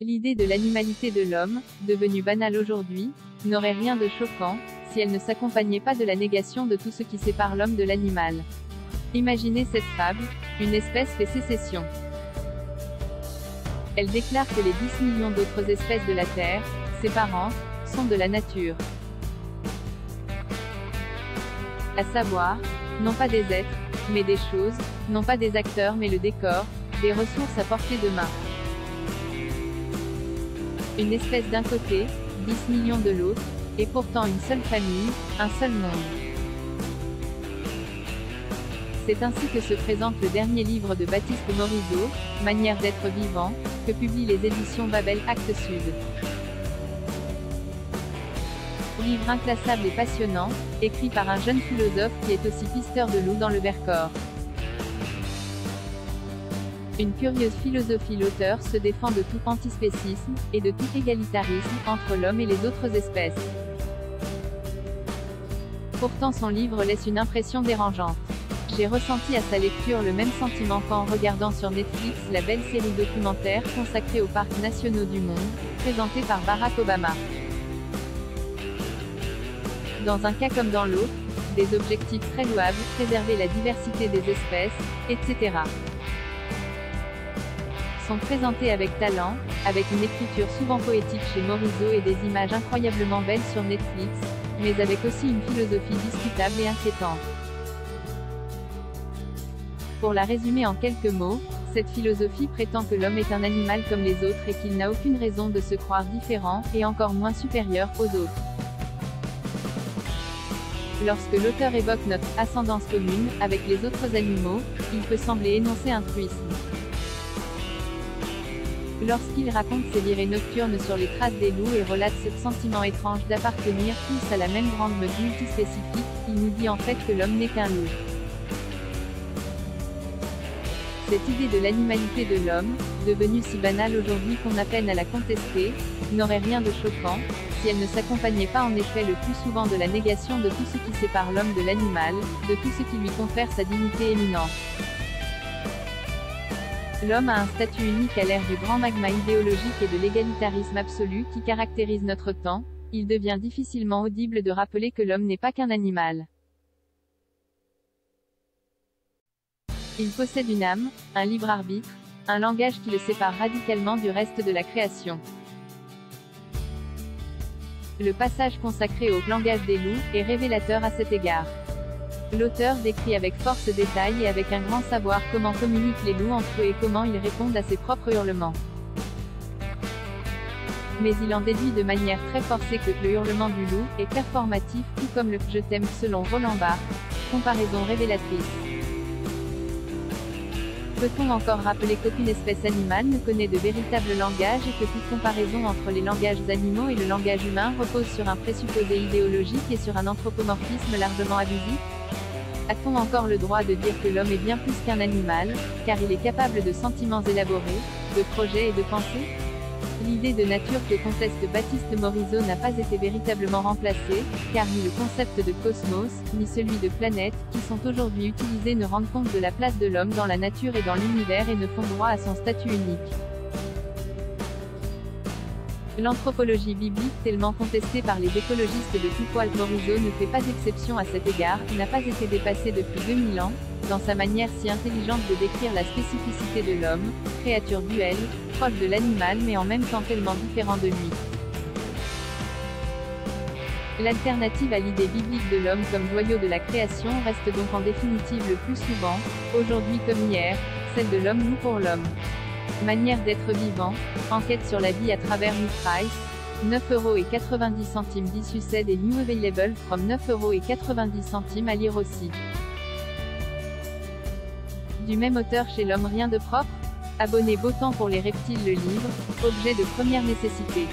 L'idée de l'animalité de l'homme, devenue banale aujourd'hui, n'aurait rien de choquant, si elle ne s'accompagnait pas de la négation de tout ce qui sépare l'homme de l'animal. Imaginez cette fable, une espèce fait sécession. Elle déclare que les 10 millions d'autres espèces de la Terre, ses parents, sont de la nature. À savoir, non pas des êtres, mais des choses, non pas des acteurs mais le décor, des ressources à portée de main. Une espèce d'un côté, 10 millions de l'autre, et pourtant une seule famille, un seul monde. C'est ainsi que se présente le dernier livre de Baptiste Morisot, Manière d'être vivant, que publient les éditions Babel Actes Sud. Livre inclassable et passionnant, écrit par un jeune philosophe qui est aussi pisteur de loups dans le Vercors. Une curieuse philosophie, l'auteur se défend de tout antispécisme, et de tout égalitarisme, entre l'homme et les autres espèces. Pourtant son livre laisse une impression dérangeante. J'ai ressenti à sa lecture le même sentiment qu'en regardant sur Netflix la belle série documentaire consacrée aux parcs nationaux du monde, présentée par Barack Obama. Dans un cas comme dans l'autre, des objectifs très louables, préserver la diversité des espèces, etc. sont présentés avec talent, avec une écriture souvent poétique chez Morisot et des images incroyablement belles sur Netflix, mais avec aussi une philosophie discutable et inquiétante. Pour la résumer en quelques mots, cette philosophie prétend que l'homme est un animal comme les autres et qu'il n'a aucune raison de se croire différent, et encore moins supérieur, aux autres. Lorsque l'auteur évoque notre « ascendance commune » avec les autres animaux, il peut sembler énoncer un truisme. Lorsqu'il raconte ses virées nocturnes sur les traces des loups et relate ce sentiment étrange d'appartenir tous à la même grande meute multispécifique, il nous dit en fait que l'homme n'est qu'un loup. Cette idée de l'animalité de l'homme, devenue si banale aujourd'hui qu'on a peine à la contester, n'aurait rien de choquant, si elle ne s'accompagnait pas en effet le plus souvent de la négation de tout ce qui sépare l'homme de l'animal, de tout ce qui lui confère sa dignité éminente. L'homme a un statut unique à l'ère du grand magma idéologique et de l'égalitarisme absolu qui caractérise notre temps, il devient difficilement audible de rappeler que l'homme n'est pas qu'un animal. Il possède une âme, un libre arbitre, un langage qui le sépare radicalement du reste de la création. Le passage consacré au langage des loups est révélateur à cet égard. L'auteur décrit avec force détail et avec un grand savoir comment communiquent les loups entre eux et comment ils répondent à ses propres hurlements. Mais il en déduit de manière très forcée que le hurlement du loup est performatif, tout comme le « je t'aime » selon Roland Barthes, comparaison révélatrice. Peut-on encore rappeler qu'aucune espèce animale ne connaît de véritable langage et que toute comparaison entre les langages animaux et le langage humain repose sur un présupposé idéologique et sur un anthropomorphisme largement abusif? A-t-on encore le droit de dire que l'homme est bien plus qu'un animal, car il est capable de sentiments élaborés, de projets et de pensées? L'idée de nature que conteste Baptiste Morisot n'a pas été véritablement remplacée, car ni le concept de cosmos, ni celui de planète, qui sont aujourd'hui utilisés ne rendent compte de la place de l'homme dans la nature et dans l'univers et ne font droit à son statut unique. L'anthropologie biblique, tellement contestée par les écologistes de tout poil, Morisot ne fait pas exception à cet égard, n'a pas été dépassé depuis 2000 ans, dans sa manière si intelligente de décrire la spécificité de l'homme, créature duelle, proche de l'animal mais en même temps tellement différent de lui. L'alternative à l'idée biblique de l'homme comme joyau de la création reste donc en définitive le plus souvent, aujourd'hui comme hier, celle de l'homme loup pour l'homme. Manière d'être vivant, enquête sur la vie à travers New Price, 9,90 € this said et new available from 9,90 € à lire aussi. Du même auteur chez l'homme, rien de propre? Abonnez Beau Temps pour les reptiles, le livre, objet de première nécessité.